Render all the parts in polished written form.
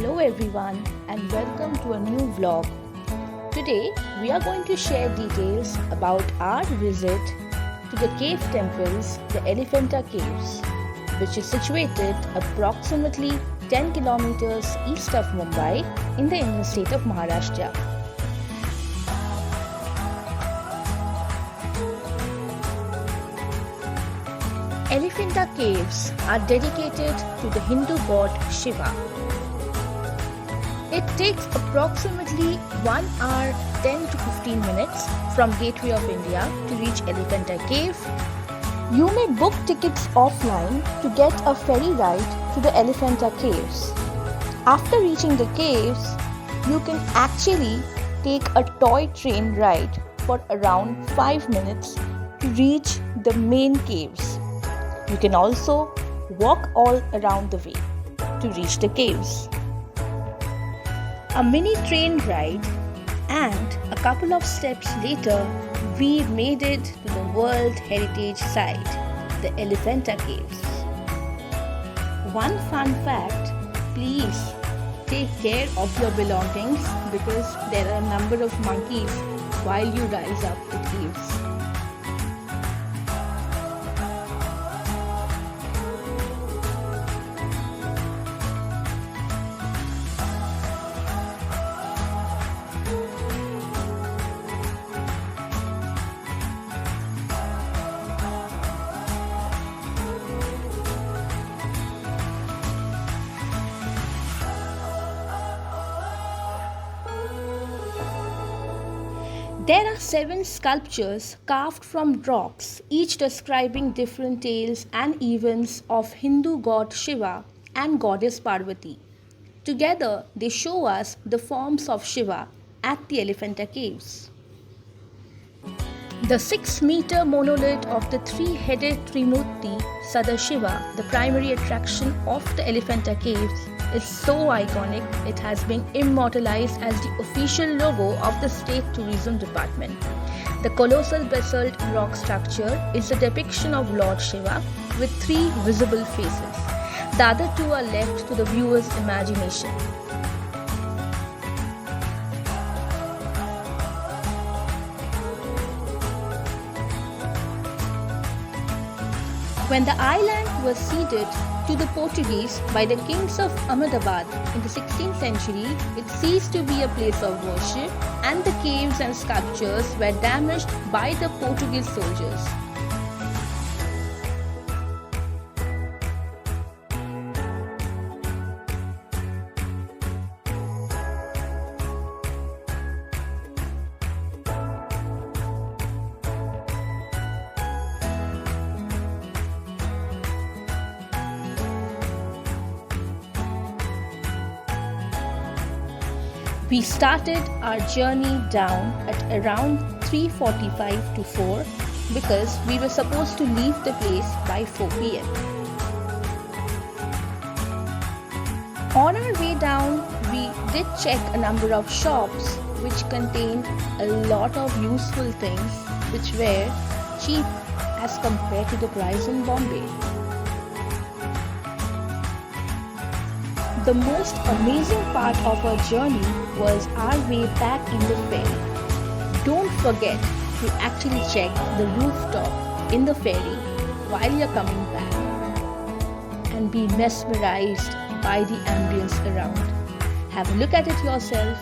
Hello everyone and welcome to a new vlog. Today we are going to share details about our visit to the cave temples, the Elephanta Caves, which is situated approximately 10 kilometers east of Mumbai in the Indian state of Maharashtra. Elephanta Caves are dedicated to the Hindu god Shiva. It takes approximately 1 hour 10 to 15 minutes from Gateway of India to reach Elephanta Cave. You may book tickets offline to get a ferry ride to the Elephanta Caves. After reaching the caves, you can actually take a toy train ride for around 5 minutes to reach the main caves. You can also walk all around the way to reach the caves. A mini train ride and a couple of steps later, we made it to the World Heritage Site, the Elephanta Caves. One fun fact, please take care of your belongings because there are a number of monkeys while you rise up the caves. There are 7 sculptures carved from rocks, each describing different tales and events of Hindu god Shiva and goddess Parvati. Together, they show us the forms of Shiva at the Elephanta Caves. The 6-meter monolith of the 3-headed Trimurti Sadashiva, the primary attraction of the Elephanta Caves, is so iconic it has been immortalized as the official logo of the State Tourism Department. The colossal basalt rock structure is a depiction of Lord Shiva with 3 visible faces. The other 2 are left to the viewer's imagination. When the island was ceded to the Portuguese by the kings of Ahmedabad in the 16th century, it ceased to be a place of worship and the caves and sculptures were damaged by the Portuguese soldiers. We started our journey down at around 3:45 to 4 because we were supposed to leave the place by 4 p.m. On our way down, we did check a number of shops which contained a lot of useful things which were cheap as compared to the price in Bombay. The most amazing part of our journey was our way back in the ferry. Don't forget to actually check the rooftop in the ferry while you're coming back and be mesmerized by the ambience around. Have a look at it yourself.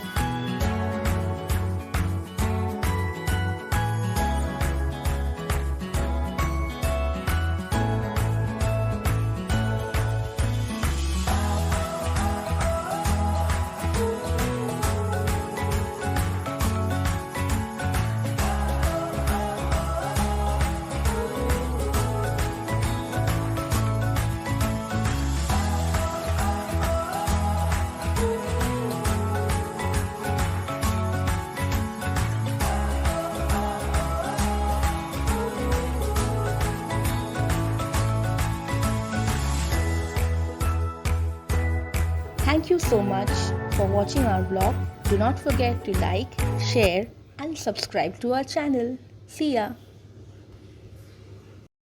Thank you so much for watching our vlog. Do not forget to like, share and subscribe to our channel. See ya!